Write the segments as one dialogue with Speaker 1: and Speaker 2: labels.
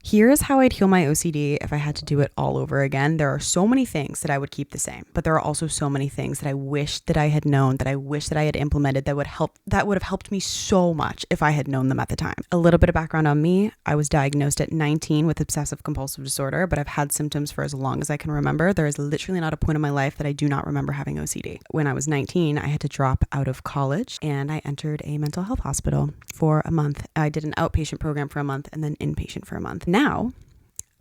Speaker 1: Here's how I'd heal my OCD if I had to do it all over again. There are so many things that I would keep the same, but there are also so many things that I wish that I had known, that I wish that I had implemented that would have helped me so much if I had known them at the time. A little bit of background on me. I was diagnosed at 19 with obsessive compulsive disorder, but I've had symptoms for as long as I can remember. There is literally not a point in my life that I do not remember having OCD. When I was 19, I had to drop out of college and I entered a mental health hospital for a month. I did an outpatient program for a month and then inpatient for a month. Now,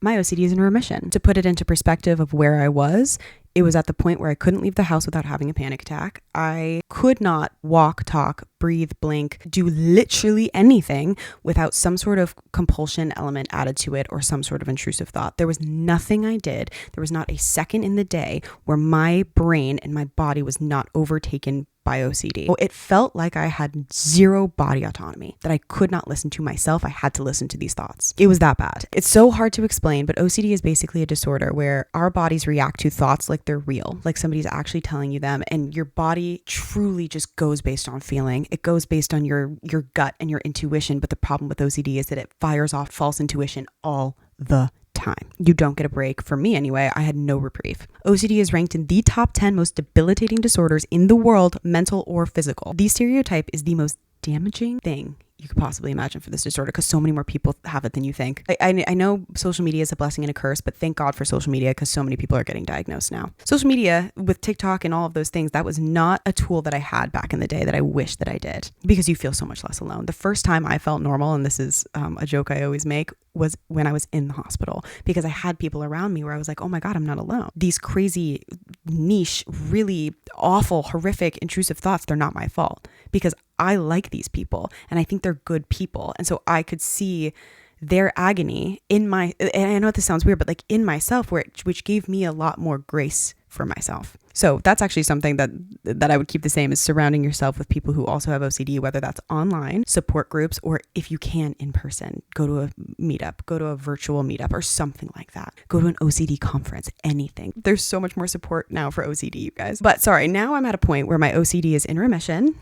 Speaker 1: my OCD is in remission. To put it into perspective of where I was, it was at the point where I couldn't leave the house without having a panic attack. I could not walk, talk, breathe, blink, do literally anything without some sort of compulsion element added to it or some sort of intrusive thought. There was nothing I did. There was not a second in the day where my brain and my body was not overtaken by OCD. It felt like I had zero body autonomy, that I could not listen to myself. I had to listen to these thoughts. It was that bad. It's so hard to explain, but OCD is basically a disorder where our bodies react to thoughts like they're real, like somebody's actually telling you them, and your body truly just goes based on feeling. It goes based on your gut and your intuition, but the problem with OCD is that it fires off false intuition all the time. You don't get a break. For me anyway, I had no reprieve. OCD is ranked in the top 10 most debilitating disorders in the world, mental or physical. The stereotype is the most damaging thing you could possibly imagine for this disorder because so many more people have it than you think. I know social media is a blessing and a curse, but thank God for social media because so many people are getting diagnosed now. Social media with TikTok and all of those things, that was not a tool that I had back in the day that I wish that I did because you feel so much less alone. The first time I felt normal, and this is a joke I always make, was when I was in the hospital because I had people around me where I was like, oh my God, I'm not alone. These crazy, niche, really awful, horrific, intrusive thoughts, they're not my fault because I like these people and I think they're good people. And so I could see their agony in my, and I know this sounds weird, but like in myself, which gave me a lot more grace for myself. So that's actually something that I would keep the same, is surrounding yourself with people who also have OCD, whether that's online, support groups, or if you can in person, go to a meetup, go to a virtual meetup or something like that. Go to an OCD conference, anything. There's so much more support now for OCD, you guys. But sorry, now I'm at a point where my OCD is in remission.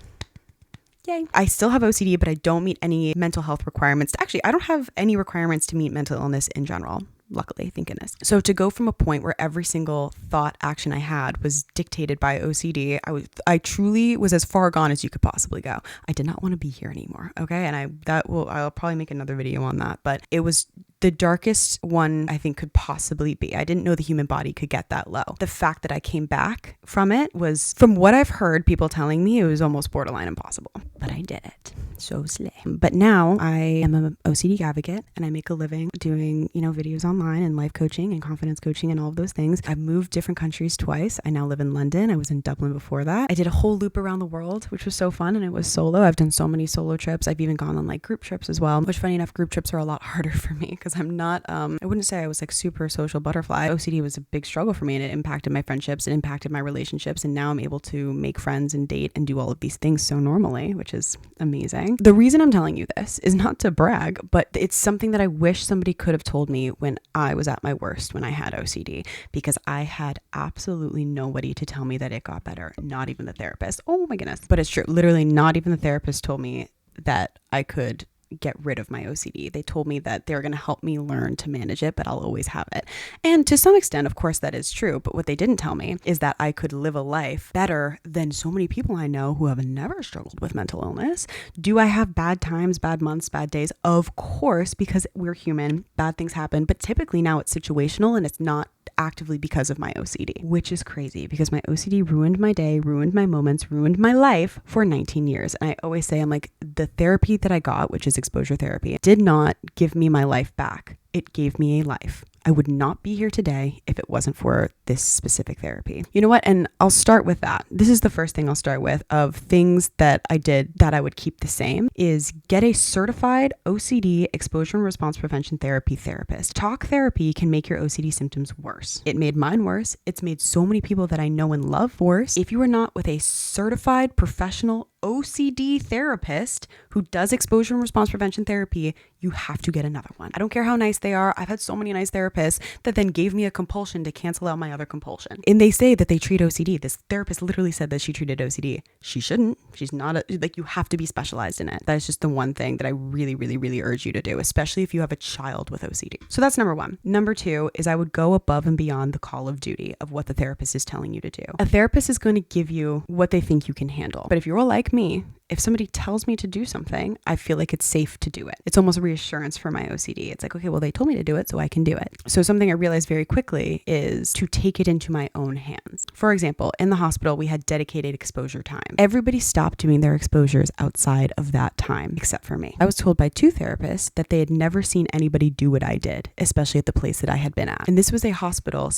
Speaker 1: Yay. I still have OCD, but I don't meet any mental health requirements. Actually, I don't have any requirements to meet mental illness in general. Luckily, thank goodness. So to go from a point where every single thought action I had was dictated by OCD, I truly was as far gone as you could possibly go. I did not want to be here anymore. Okay. And I'll probably make another video on that, but it was the darkest one I think could possibly be. I didn't know the human body could get that low. The fact that I came back from it was, from what I've heard people telling me, it was almost borderline impossible, but I did it. So slay. But now I am an OCD advocate and I make a living doing, videos online and life coaching and confidence coaching and all of those things. I've moved different countries twice. I now live in London. I was in Dublin before that. I did a whole loop around the world, which was so fun, and it was solo. I've done so many solo trips. I've even gone on like group trips as well, which funny enough, group trips are a lot harder for me because I'm not, I wouldn't say I was like super social butterfly. OCD was a big struggle for me and it impacted my friendships, it impacted my relationships, and now I'm able to make friends and date and do all of these things so normally, which is amazing. The reason I'm telling you this is not to brag, but it's something that I wish somebody could have told me when I was at my worst, when I had OCD, because I had absolutely nobody to tell me that it got better, not even the therapist. Oh my goodness. But it's true. Literally not even the therapist told me that I could get rid of my OCD. They told me that they're going to help me learn to manage it, but I'll always have it. And to some extent, of course, that is true. But what they didn't tell me is that I could live a life better than so many people I know who have never struggled with mental illness. Do I have bad times, bad months, bad days? Of course, because we're human. Bad things happen. But typically now it's situational and it's not actively because of my OCD, which is crazy because my OCD ruined my day, ruined my moments, ruined my life for 19 years. And I always say, I'm like, the therapy that I got, which is exposure therapy, did not give me my life back. It gave me a life. I would not be here today if it wasn't for this specific therapy. You know what? And I'll start with that. This is the first thing I'll start with of things that I did that I would keep the same is get a certified OCD exposure and response prevention therapy therapist. Talk therapy can make your OCD symptoms worse. It made mine worse. It's made so many people that I know and love worse. If you are not with a certified professional OCD therapist who does exposure and response prevention therapy, you have to get another one. I don't care how nice they are. I've had so many nice therapists that then gave me a compulsion to cancel out my other compulsion. And they say that they treat OCD. This therapist literally said that she treated OCD. She shouldn't. She's not you have to be specialized in it. That is just the one thing that I really, really, really urge you to do, especially if you have a child with OCD. So that's number one. Number two is I would go above and beyond the call of duty of what the therapist is telling you to do. A therapist is going to give you what they think you can handle. But if you're like me, if somebody tells me to do something, I feel like it's safe to do it. It's almost a reassurance for my OCD. It's like, okay, well, they told me to do it, so I can do it. So something I realized very quickly is to take it into my own hands. For example, in the hospital, we had dedicated exposure time. Everybody stopped doing their exposures outside of that time, except for me. I was told by two therapists that they had never seen anybody do what I did, especially at the place that I had been at. And this was a hospital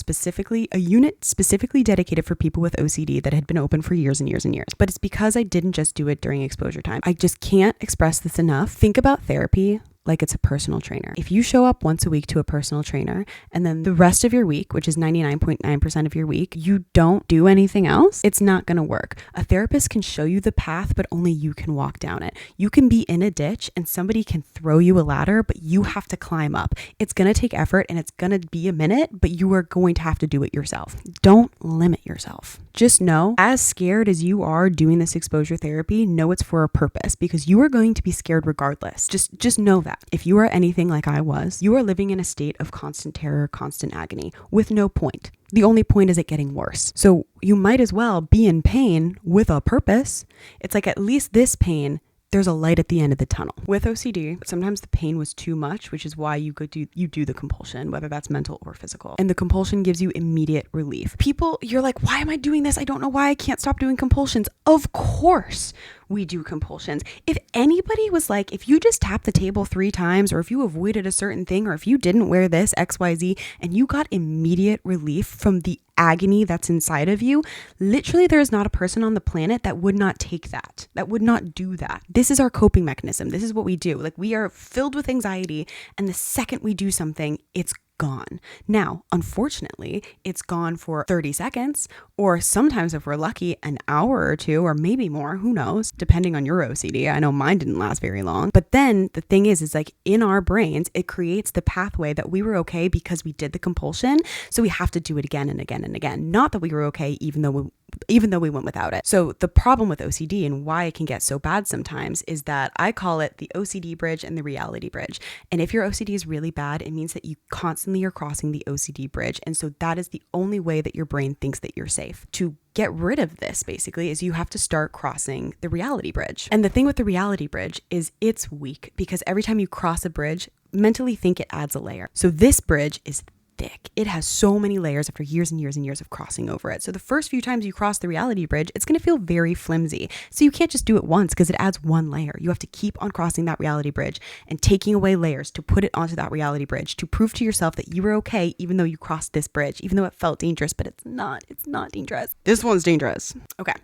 Speaker 1: a unit specifically dedicated for people with OCD that had been open for years and years and years. But it's because I didn't just do it during exposure time. I just can't express this enough. Think about therapy like it's a personal trainer. If you show up once a week to a personal trainer and then the rest of your week, which is 99.9% of your week, you don't do anything else, it's not going to work. A therapist can show you the path, but only you can walk down it. You can be in a ditch and somebody can throw you a ladder, but you have to climb up. It's going to take effort and it's going to be a minute, but you are going to have to do it yourself. Don't limit yourself. Just know, as scared as you are doing this exposure therapy, know it's for a purpose because you are going to be scared regardless. Just know that. If you are anything like I was, you are living in a state of constant terror, constant agony with no point. The only point is it getting worse. So you might as well be in pain with a purpose. It's like at least this pain, there's a light at the end of the tunnel. With OCD, sometimes the pain was too much, which is why you do the compulsion, whether that's mental or physical. And the compulsion gives you immediate relief. People, you're like, why am I doing this? I don't know why I can't stop doing compulsions. Of course we do compulsions. If anybody was like, if you just tap the table 3 times, or if you avoided a certain thing, or if you didn't wear this XYZ, and you got immediate relief from the agony that's inside of you, literally there is not a person on the planet that would not take that would not do that. This is our coping mechanism. This is what we do. Like, we are filled with anxiety, and the second we do something, it's gone. Now, unfortunately, it's gone for 30 seconds, or sometimes if we're lucky, an hour or 2, or maybe more, who knows, depending on your OCD. I know mine didn't last very long. But then the thing is like in our brains, it creates the pathway that we were okay because we did the compulsion. So we have to do it again and again and again. Not that we were okay, even though we went without it. So the problem with OCD and why it can get so bad sometimes is that I call it the OCD bridge and the reality bridge. And if your OCD is really bad, it means that you constantly are crossing the OCD bridge. And so that is the only way that your brain thinks that you're safe. To get rid of this, basically, is you have to start crossing the reality bridge. And the thing with the reality bridge is it's weak because every time you cross a bridge, mentally think it adds a layer. So this bridge is thick. It has so many layers after years and years and years of crossing over it. So the first few times you cross the reality bridge, it's going to feel very flimsy. So you can't just do it once because it adds one layer. You have to keep on crossing that reality bridge and taking away layers to put it onto that reality bridge to prove to yourself that you were okay even though you crossed this bridge, even though it felt dangerous, but it's not dangerous. This one's dangerous. Okay.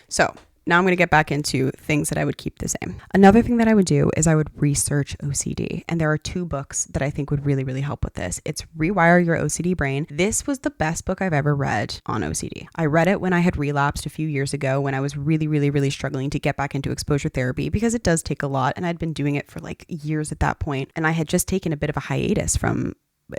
Speaker 1: So now I'm going to get back into things that I would keep the same. Another thing that I would do is I would research OCD. And there are 2 books that I think would really, really help with this. It's Rewire Your OCD Brain. This was the best book I've ever read on OCD. I read it when I had relapsed a few years ago when I was really, really, really struggling to get back into exposure therapy because it does take a lot. And I'd been doing it for like years at that point. And I had just taken a bit of a hiatus from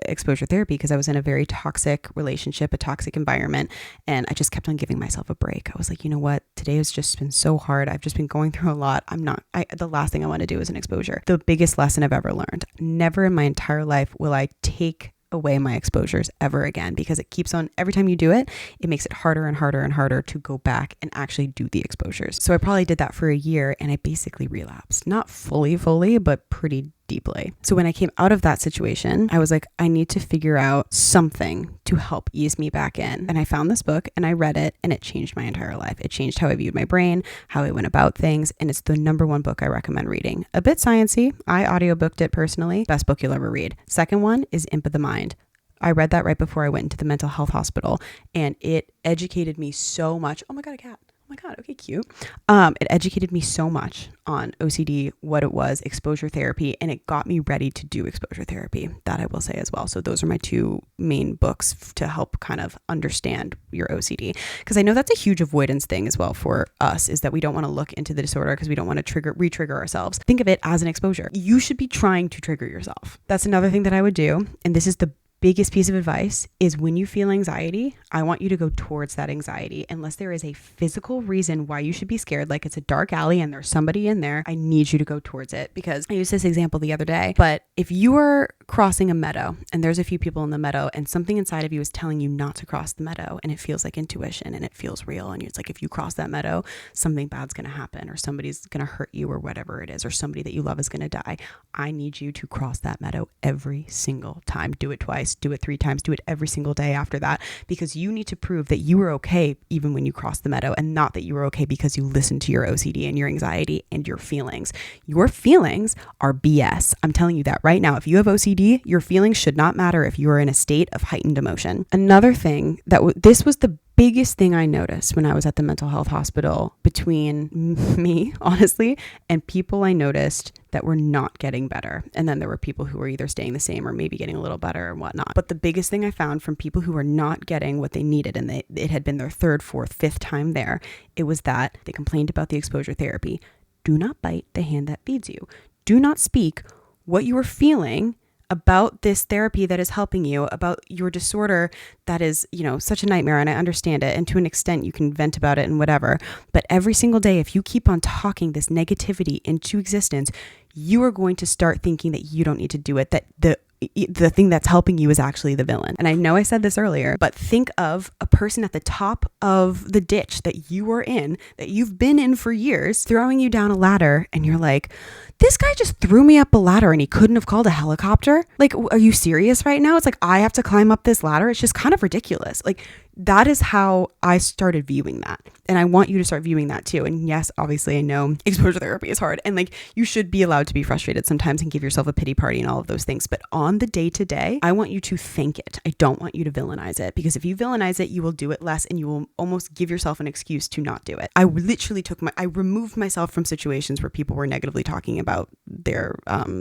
Speaker 1: exposure therapy because I was in a very toxic relationship, a toxic environment, and I just kept on giving myself a break. I was like, you know what? Today has just been so hard. I've just been going through a lot. The last thing I want to do is an exposure. The biggest lesson I've ever learned. Never in my entire life will I take away my exposures ever again because it keeps on, every time you do it, it makes it harder and harder and harder to go back and actually do the exposures. So I probably did that for a year and I basically relapsed. Not fully, but pretty deeply. So when I came out of that situation, I was like, I need to figure out something to help ease me back in. And I found this book and I read it and it changed my entire life. It changed how I viewed my brain, how I went about things. And it's the #1 book I recommend reading. A bit sciencey. I audiobooked it personally. Best book you'll ever read. Second one is Imp of the Mind. I read that right before I went into the mental health hospital and it educated me so much. Oh my God, a cat. my God, okay, cute. It educated me so much on OCD, what it was, exposure therapy, and it got me ready to do exposure therapy. That I will say as well. So those are my two main books to help kind of understand your OCD. Because I know that's a huge avoidance thing as well for us, is that we don't want to look into the disorder because we don't want to re-trigger ourselves. Think of it as an exposure. You should be trying to trigger yourself. That's another thing that I would do. And this is the biggest piece of advice, is when you feel anxiety, I want you to go towards that anxiety. Unless there is a physical reason why you should be scared, like it's a dark alley and there's somebody in there, I need you to go towards it. Because I used this example the other day, but if you are crossing a meadow and there's a few people in the meadow and something inside of you is telling you not to cross the meadow, and it feels like intuition and it feels real, and it's like, if you cross that meadow, something bad's going to happen, or somebody's going to hurt you, or whatever it is, or somebody that you love is going to die. I need you to cross that meadow every single time. Do it twice, do it 3 times, do it every single day after that, because you need to prove that you were okay even when you crossed the meadow, and not that you were okay because you listened to your OCD and your anxiety and your feelings. Your feelings are BS. I'm telling you that right now. If you have OCD, your feelings should not matter if you are in a state of heightened emotion. Another thing that this was the biggest thing I noticed when I was at the mental health hospital, between me, honestly, and people I noticed that were not getting better. And then there were people who were either staying the same or maybe getting a little better and whatnot. But the biggest thing I found from people who were not getting what they needed, and it had been their 3rd, 4th, 5th time there, it was that they complained about the exposure therapy. Do not bite the hand that feeds you. Do not speak what you are feeling about this therapy that is helping you, about your disorder that is, such a nightmare. And I understand it. And to an extent, you can vent about it and whatever. But every single day, if you keep on talking this negativity into existence, you are going to start thinking that you don't need to do it, that the thing that's helping you is actually the villain. And I know I said this earlier, but think of a person at the top of the ditch that you are in, that you've been in for years, throwing you down a ladder, and you're like, this guy just threw me up a ladder and he couldn't have called a helicopter? Like, are you serious right now? It's like, I have to climb up this ladder. It's just kind of ridiculous. Like, that is how I started viewing that. And I want you to start viewing that too. And yes, obviously I know exposure therapy is hard, and like, you should be allowed to be frustrated sometimes and give yourself a pity party and all of those things. But on the day to day, I want you to thank it. I don't want you to villainize it, because if you villainize it, you will do it less and you will almost give yourself an excuse to not do it. I literally I removed myself from situations where people were negatively talking about their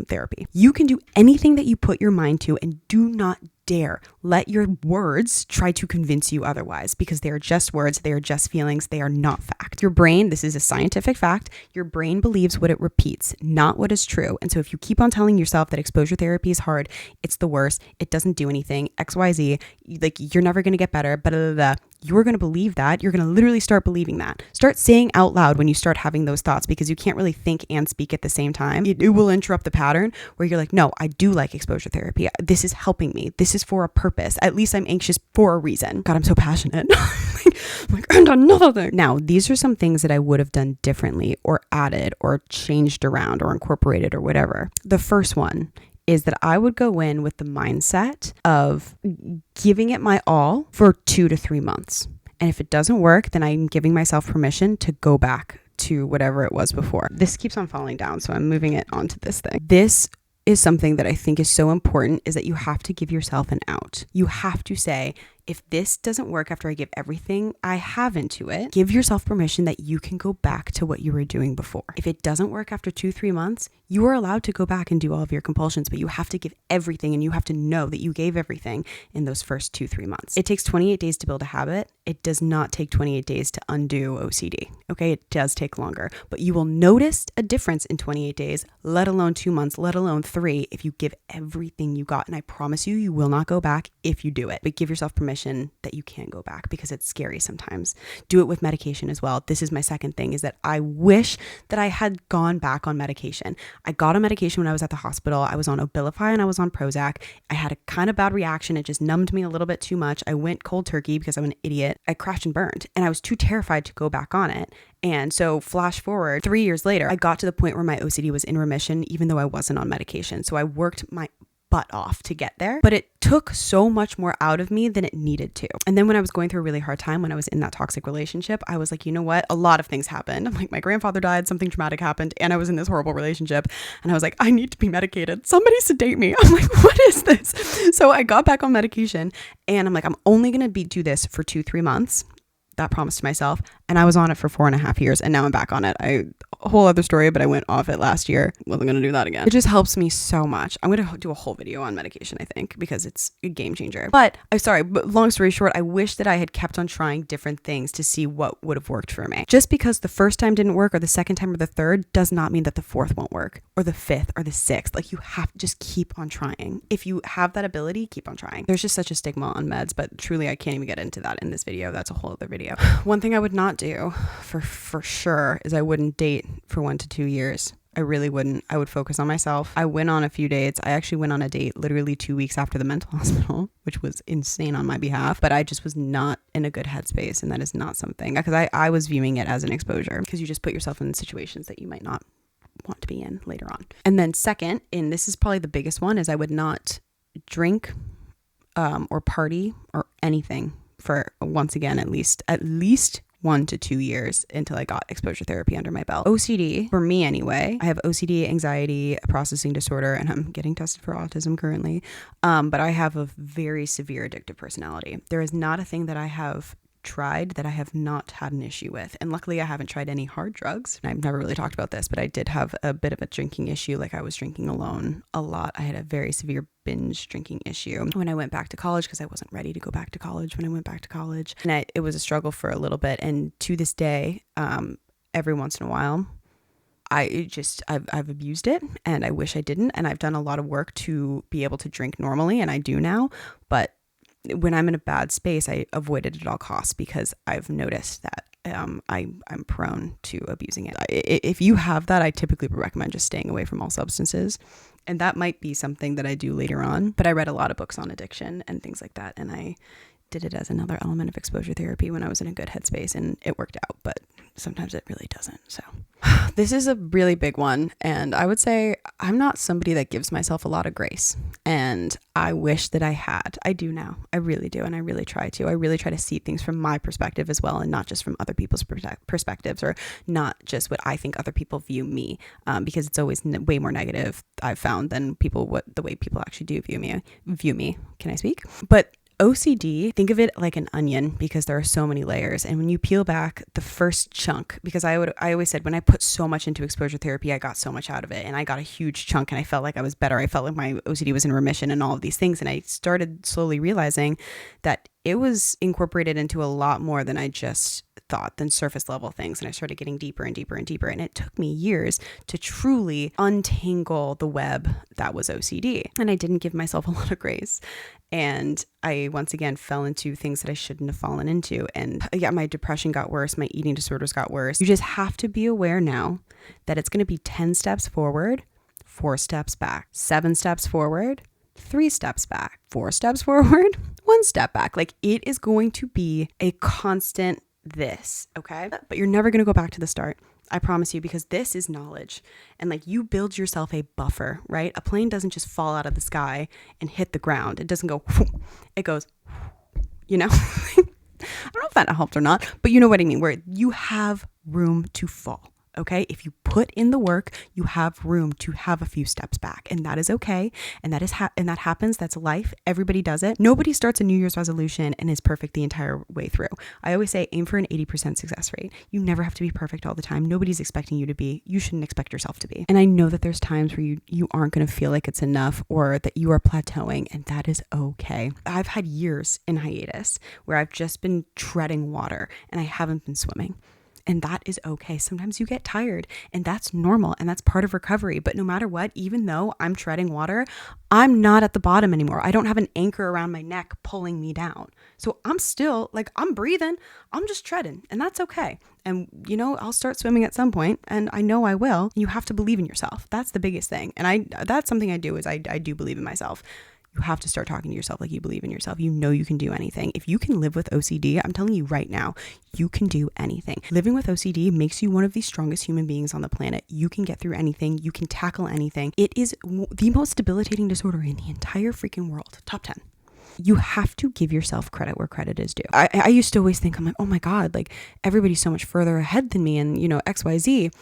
Speaker 1: therapy. You can do anything that you put your mind to, and do not dare let your words try to convince you otherwise, because they are just words, they are just feelings, they are not fact. Your brain, this is a scientific fact, your brain believes what it repeats, not what is true. And so if you keep on telling yourself that exposure therapy is hard, it's the worst, it doesn't do anything, XYZ, like, you're never going to get better, blah, blah, blah, you're going to believe that. You're going to literally start believing that. Start saying out loud when you start having those thoughts, because you can't really think and speak at the same time. It will interrupt the pattern where you're like, no, I do like exposure therapy. This is helping me. This is for a purpose. At least I'm anxious for a reason. God, I'm so passionate. And another thing. Now, these are some things that I would have done differently, or added, or changed around, or incorporated, or whatever. The first one is that I would go in with the mindset of giving it my all for 2 to 3 months. And if it doesn't work, then I'm giving myself permission to go back to whatever it was before. This keeps on falling down, so I'm moving it onto this thing. This is something that I think is so important, is that you have to give yourself an out. You have to say, if this doesn't work after I give everything I have into it, give yourself permission that you can go back to what you were doing before. If it doesn't work after 2-3 months, you are allowed to go back and do all of your compulsions, but you have to give everything, and you have to know that you gave everything in those first 2-3 months. It takes 28 days to build a habit. It does not take 28 days to undo OCD. Okay, it does take longer, but you will notice a difference in 28 days, let alone 2 months, let alone 3, if you give everything you got. And I promise you, you will not go back if you do it, but give yourself permission that you can go back, because it's scary sometimes. Do it with medication as well. This is my second thing, is that I wish that I had gone back on medication. I got on medication when I was at the hospital. I was on Abilify and I was on Prozac. I had a kind of bad reaction. It just numbed me a little bit too much. I went cold turkey because I'm an idiot. I crashed and burned, and I was too terrified to go back on it. And so flash forward 3 years later, I got to the point where my OCD was in remission, even though I wasn't on medication. So I worked my butt off to get there, but it took so much more out of me than it needed to. And then when I was going through a really hard time, when I was in that toxic relationship, I was like, you know what? A lot of things happened. I'm like, my grandfather died, something traumatic happened, and I was in this horrible relationship. And I was like, I need to be medicated. Somebody sedate me. I'm like, what is this? So I got back on medication, and I'm like, I'm only going to do this for 2-3 months. that promise to myself, and I was on it for 4.5 years, and now I'm back on it. A whole other story, but I went off it last year. Wasn't going to do that again. It just helps me so much. I'm going to do a whole video on medication, I think, because it's a game changer. But long story short, I wish that I had kept on trying different things to see what would have worked for me. Just because the first time didn't work, or the second time, or the third, does not mean that the fourth won't work, or the fifth, or the sixth. Like, you have to just keep on trying. If you have that ability, keep on trying. There's just such a stigma on meds, but truly I can't even get into that in this video. That's a whole other video. One thing I would not do for sure is I wouldn't date for 1 to 2 years. I really wouldn't. I would focus on myself. I went on a few dates. I actually went on a date literally 2 weeks after the mental hospital, which was insane on my behalf, but I just was not in a good headspace, and that is not something, because I was viewing it as an exposure, because you just put yourself in situations that you might not want to be in later on. And then second, and this is probably the biggest one, is I would not drink or party or anything for, once again, at least 1 to 2 years until I got exposure therapy under my belt. OCD, for me anyway, I have OCD, anxiety, processing disorder, and I'm getting tested for autism currently. But I have a very severe addictive personality. There is not a thing that I have tried that I have not had an issue with. And luckily I haven't tried any hard drugs. And I've never really talked about this, but I did have a bit of a drinking issue. Like, I was drinking alone a lot. I had a very severe binge drinking issue when I went back to college, because I wasn't ready to go back to college when I went back to college. And it was a struggle for a little bit. And to this day, every once in a while, I've abused it, and I wish I didn't. And I've done a lot of work to be able to drink normally, and I do now. But when I'm in a bad space, I avoid it at all costs, because I've noticed that I'm prone to abusing it. If you have that, I typically recommend just staying away from all substances. And that might be something that I do later on. But I read a lot of books on addiction and things like that. And I did it as another element of exposure therapy when I was in a good headspace, and it worked out. But sometimes it really doesn't. So this is a really big one. And I would say I'm not somebody that gives myself a lot of grace. And I wish that I had. I do now. I really do. And I really try to. I really try to see things from my perspective as well, and not just from other people's perspectives, or not just what I think other people view me, because it's always way more negative, I've found, than the way people actually do view me. Can I speak? But OCD, think of it like an onion, because there are so many layers. And when you peel back the first chunk, because I always said, when I put so much into exposure therapy, I got so much out of it, and I got a huge chunk, and I felt like I was better. I felt like my OCD was in remission and all of these things. And I started slowly realizing that it was incorporated into a lot more than I just thought, than surface level things. And I started getting deeper and deeper and deeper. And it took me years to truly untangle the web that was OCD. And I didn't give myself a lot of grace. And I, once again, fell into things that I shouldn't have fallen into. And yeah, my depression got worse. My eating disorders got worse. You just have to be aware now that it's going to be 10 steps forward, 4 steps back, 7 steps forward, 3 steps back, 4 steps forward, 1 step back. Like, it is going to be a constant this, okay? But you're never going to go back to the start. I promise you, because this is knowledge. And like, you build yourself a buffer, right? A plane doesn't just fall out of the sky and hit the ground. It doesn't go, it goes, I don't know if that helped or not, but you know what I mean, where you have room to fall. Okay, if you put in the work, you have room to have a few steps back, and that is okay. And that happens. That's life. Everybody does it. Nobody starts a New Year's resolution and is perfect the entire way through. I always say aim for an 80% success rate. You never have to be perfect all the time. Nobody's expecting you to be. You shouldn't expect yourself to be. And I know that there's times where you aren't going to feel like it's enough, or that you are plateauing, and that is okay. I've had years in hiatus where I've just been treading water and I haven't been swimming. And that is okay. Sometimes you get tired, and that's normal, and that's part of recovery. But no matter what, even though I'm treading water, I'm not at the bottom anymore. I don't have an anchor around my neck pulling me down. So I'm still like, I'm breathing, I'm just treading, and that's okay. And I'll start swimming at some point, and I know I will. You have to believe in yourself. That's the biggest thing. And that's something I do, is I do believe in myself. You have to start talking to yourself like you believe in yourself. You know you can do anything. If you can live with OCD, I'm telling you right now, you can do anything. Living with OCD makes you one of the strongest human beings on the planet. You can get through anything. You can tackle anything. It is the most debilitating disorder in the entire freaking world. Top 10. You have to give yourself credit where credit is due. I used to always think, I'm like, oh my God, like everybody's so much further ahead than me, and XYZ.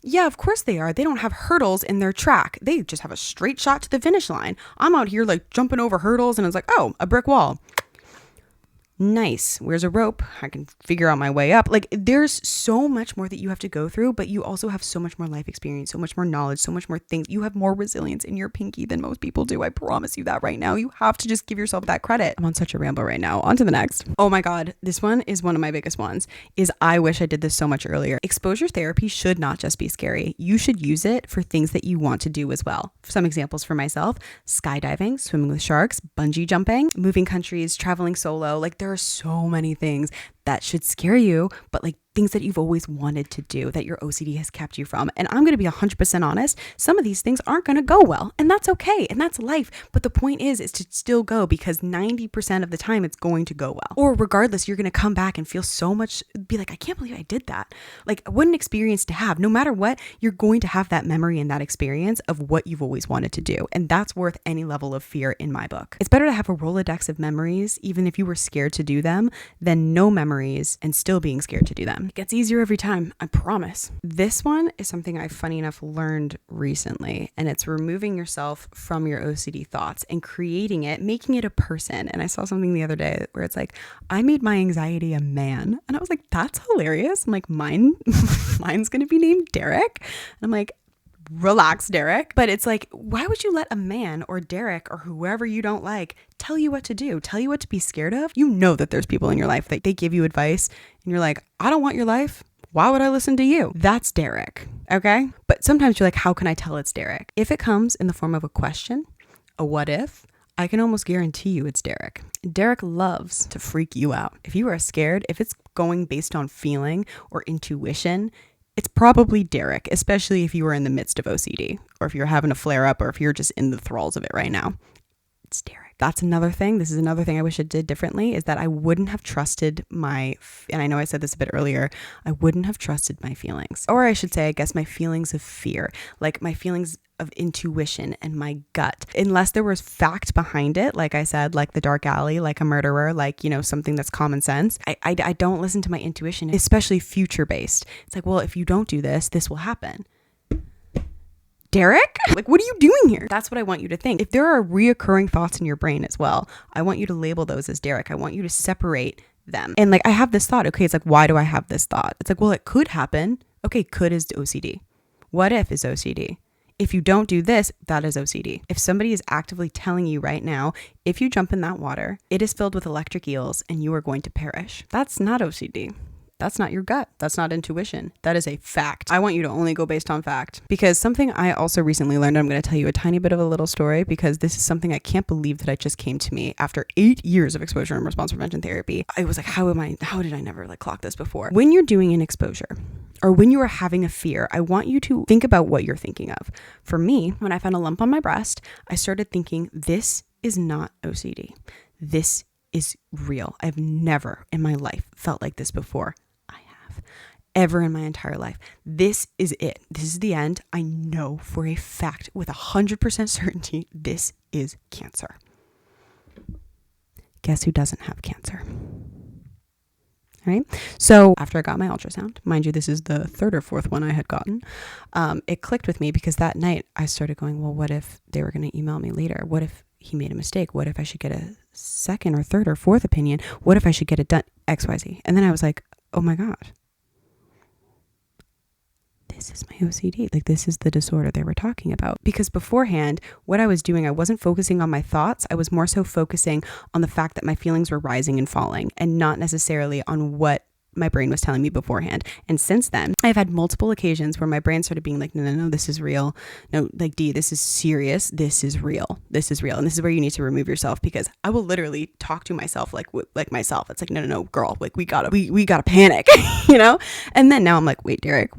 Speaker 1: Yeah, of course they are. They don't have hurdles in their track. They just have a straight shot to the finish line. I'm out here like jumping over hurdles, and it's like, oh, a brick wall. Nice. Where's a rope? I can figure out my way up. Like, there's so much more that you have to go through, but you also have so much more life experience, so much more knowledge, so much more things. You have more resilience in your pinky than most people do. I promise you that right now. You have to just give yourself that credit. I'm on such a ramble right now. On to the next. Oh my God. This one is one of my biggest ones, is I wish I did this so much earlier. Exposure therapy should not just be scary. You should use it for things that you want to do as well. Some examples for myself: skydiving, swimming with sharks, bungee jumping, moving countries, traveling solo. Like, there are so many things that should scare you, but like things that you've always wanted to do that your OCD has kept you from. And I'm going to be 100% honest. Some of these things aren't going to go well, and that's okay. And that's life. But the point is to still go, because 90% of the time it's going to go well. Or regardless, you're going to come back and feel so much, be like, I can't believe I did that. Like, what an experience to have. No matter what, you're going to have that memory and that experience of what you've always wanted to do. And that's worth any level of fear in my book. It's better to have a Rolodex of memories, even if you were scared to do them, than no memories and still being scared to do them. It gets easier every time, I promise. This one is something I, funny enough, learned recently, and it's removing yourself from your OCD thoughts and creating it, making it a person. And I saw something the other day where it's like, I made my anxiety a man. And I was like, that's hilarious. I'm like, mine's gonna be named Derek. And I'm like, relax, Derek. But it's like, why would you let a man or Derek or whoever you don't like tell you what to do, tell you what to be scared of? You know that there's people in your life that they give you advice and you're like, I don't want your life. Why would I listen to you? That's Derek. Okay. But sometimes you're like, how can I tell it's Derek? If it comes in the form of a question, a what if, I can almost guarantee you it's Derek. Derek loves to freak you out. If you are scared, if it's going based on feeling or intuition, it's probably Derek, especially if you were in the midst of OCD, or if you're having a flare up, or if you're just in the thralls of it right now. It's Derek. That's another thing. This is another thing I wish I did differently, is that I wouldn't have trusted and I know I said this a bit earlier, I wouldn't have trusted my feelings. Or I should say, I guess, my feelings of fear, like my feelings of intuition and my gut, unless there was fact behind it. Like I said, like the dark alley, like a murderer, like, something that's common sense. I don't listen to my intuition, especially future based. It's like, well, if you don't do this, this will happen. Derek? Like, what are you doing here? That's what I want you to think. If there are reoccurring thoughts in your brain as well, I want you to label those as Derek. I want you to separate them. And like, I have this thought. Okay, it's like, why do I have this thought? It's like, well, it could happen. Okay, could is OCD. What if is OCD? If you don't do this, that is OCD. If somebody is actively telling you right now, if you jump in that water, it is filled with electric eels and you are going to perish, that's not OCD. That's not your gut. That's not intuition. That is a fact. I want you to only go based on fact, because something I also recently learned, I'm going to tell you a tiny bit of a little story, because this is something I can't believe that it just came to me after 8 years of exposure and response prevention therapy. I was like, how did I never clock this before? When you're doing an exposure, or when you are having a fear, I want you to think about what you're thinking of. For me, when I found a lump on my breast, I started thinking, this is not OCD. This is real. I've never in my life felt like this before. Ever in my entire life. This is it. This is the end. I know for a fact with 100% certainty, this is cancer. Guess who doesn't have cancer? All right. So after I got my ultrasound, mind you, this is the third or fourth one I had gotten. It clicked with me, because that night I started going, well, what if they were going to email me later? What if he made a mistake? What if I should get a second or third or fourth opinion? What if I should get it done XYZ? And then I was like, oh my God. This is my OCD. Like, this is the disorder they were talking about. Because beforehand, what I was doing, I wasn't focusing on my thoughts. I was more so focusing on the fact that my feelings were rising and falling, and not necessarily on what my brain was telling me beforehand. And since then, I've had multiple occasions where my brain started being like, no, this is real. No, like, D, this is serious. This is real. This is real. And this is where you need to remove yourself, because I will literally talk to myself like myself. It's like, no, girl, like we gotta panic, And then now I'm like, wait, Derek,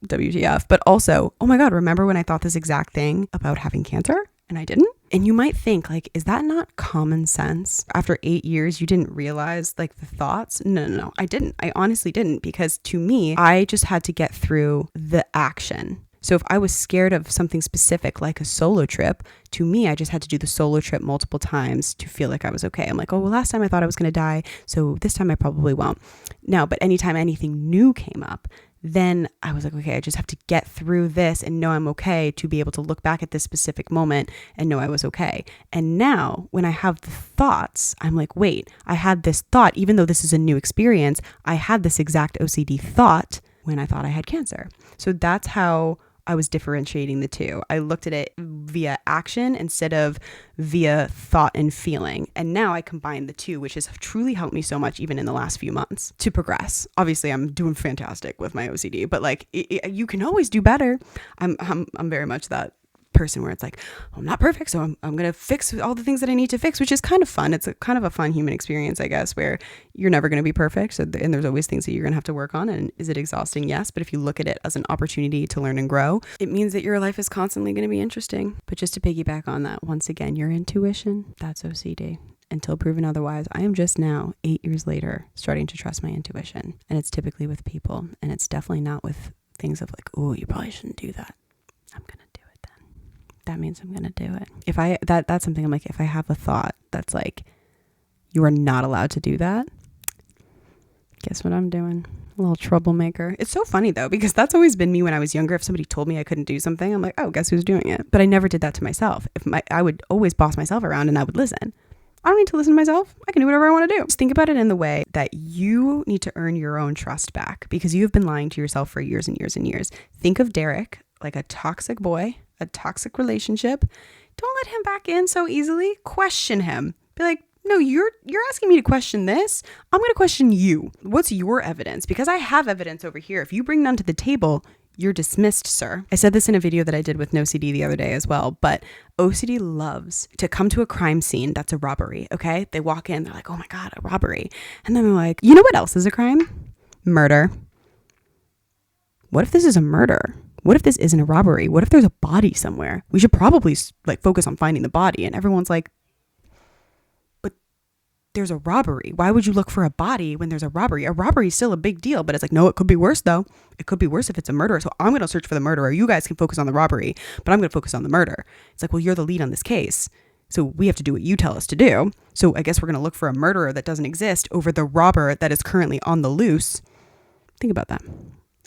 Speaker 1: WTF? But also, oh my God, remember when I thought this exact thing about having cancer and I didn't? And you might think, like, is that not common sense? After 8 years, you didn't realize, like, the thoughts? No, I didn't. I honestly didn't, because to me, I just had to get through the action. So if I was scared of something specific, like a solo trip, to me, I just had to do the solo trip multiple times to feel like I was okay. I'm like, oh, well, last time I thought I was going to die, so this time I probably won't. No, but anytime anything new came up, then I was like, okay, I just have to get through this and know I'm okay to be able to look back at this specific moment and know I was okay. And now when I have the thoughts, I'm like, wait, I had this thought, even though this is a new experience, I had this exact OCD thought when I thought I had cancer. So that's how I was differentiating the two. I looked at it via action instead of via thought and feeling. And now I combine the two, which has truly helped me so much even in the last few months to progress. Obviously, I'm doing fantastic with my OCD, but like you can always do better. I'm very much that person where it's like, I'm not perfect, so I'm gonna fix all the things that I need to fix, which is kind of fun. It's kind of a fun human experience, I guess, where you're never gonna be perfect, so and there's always things that you're gonna have to work on. And is it exhausting? Yes, but if you look at it as an opportunity to learn and grow, it means that your life is constantly gonna be interesting. But just to piggyback on that, once again, your intuition, that's OCD. Until proven otherwise, I am just now, 8 years later, starting to trust my intuition. And it's typically with people, and it's definitely not with things of like, oh, you probably shouldn't do that. I'm gonna do it then. That means I'm gonna do it. If that's something I'm like, if I have a thought that's like, you are not allowed to do that, guess what I'm doing? A little troublemaker. It's so funny though, because that's always been me when I was younger. If somebody told me I couldn't do something, I'm like, oh, guess who's doing it? But I never did that to myself. I would always boss myself around and I would listen. I don't need to listen to myself. I can do whatever I want to do. Just think about it in the way that you need to earn your own trust back because you have been lying to yourself for years and years and years. Think of Derek like a toxic boy, a toxic relationship. Don't let him back in so easily. Question him. Be like, no, you're asking me to question this. I'm going to question you. What's your evidence? Because I have evidence over here. If you bring none to the table, you're dismissed, sir. I said this in a video that I did with NoCD the other day as well, but OCD loves to come to a crime scene that's a robbery, okay? They walk in, they're like, oh my God, a robbery. And then they're like, you know what else is a crime? Murder. What if this is a murder? What if this isn't a robbery? What if there's a body somewhere? We should probably like focus on finding the body. And everyone's like, but there's a robbery. Why would you look for a body when there's a robbery? A robbery is still a big deal, but it's like, no, it could be worse though. It could be worse if it's a murder. So I'm going to search for the murderer. You guys can focus on the robbery, but I'm going to focus on the murder. It's like, well, you're the lead on this case. So we have to do what you tell us to do. So I guess we're going to look for a murderer that doesn't exist over the robber that is currently on the loose. Think about that.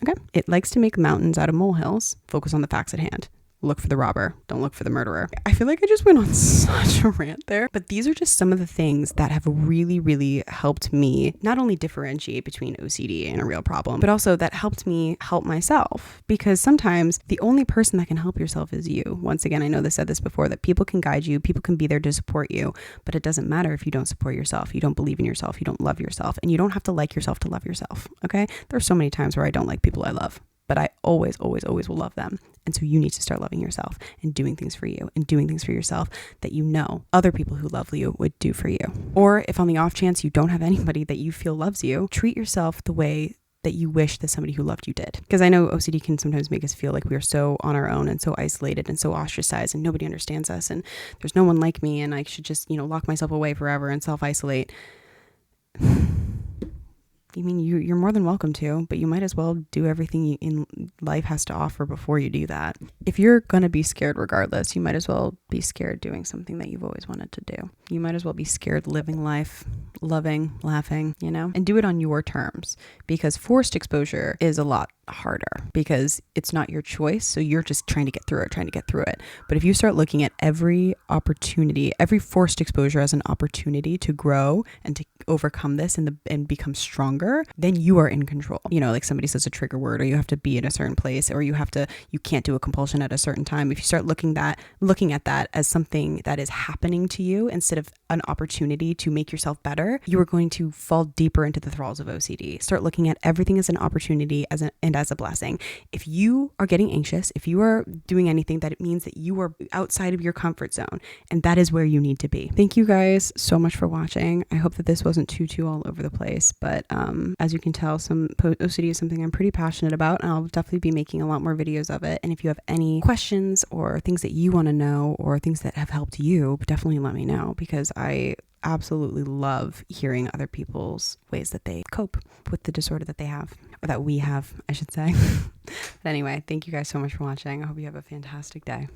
Speaker 1: Okay. It likes to make mountains out of molehills. Focus on the facts at hand. Look for the robber. Don't look for the murderer. I feel like I just went on such a rant there, but these are just some of the things that have really, really helped me not only differentiate between OCD and a real problem, but also that helped me help myself, because sometimes the only person that can help yourself is you. Once again, I know I said this before, that people can guide you, people can be there to support you, but it doesn't matter if you don't support yourself, you don't believe in yourself, you don't love yourself, and you don't have to like yourself to love yourself. Okay. There's so many times where I don't like people I love, but I always, always, always will love them. And so you need to start loving yourself and doing things for you and doing things for yourself that you know other people who love you would do for you. Or if on the off chance you don't have anybody that you feel loves you, treat yourself the way that you wish that somebody who loved you did. Because I know OCD can sometimes make us feel like we are so on our own and so isolated and so ostracized and nobody understands us and there's no one like me and I should just, lock myself away forever and self-isolate. I mean, you're more than welcome to, but you might as well do everything in life has to offer before you do that. If you're going to be scared regardless, you might as well be scared doing something that you've always wanted to do. You might as well be scared living life, loving, laughing, and do it on your terms, because forced exposure is a lot harder because it's not your choice. So you're just trying to get through it. But if you start looking at every opportunity, every forced exposure as an opportunity to grow and to overcome this and become stronger, then you are in control. Like somebody says a trigger word, or you have to be in a certain place, or you can't do a compulsion at a certain time. If you start looking at that as something that is happening to you instead of an opportunity to make yourself better, you are going to fall deeper into the thralls of OCD. Start looking at everything as an opportunity and as a blessing. If you are getting anxious, if you are doing anything, that it means that you are outside of your comfort zone, and that is where you need to be. Thank you guys so much for watching. I hope that this wasn't too all over the place, but as you can tell, some OCD is something I'm pretty passionate about, and I'll definitely be making a lot more videos of it. And if you have any questions or things that you want to know or things that have helped you, definitely let me know, because I absolutely love hearing other people's ways that they cope with the disorder that they have, or that we have, I should say. But anyway, thank you guys so much for watching. I hope you have a fantastic day.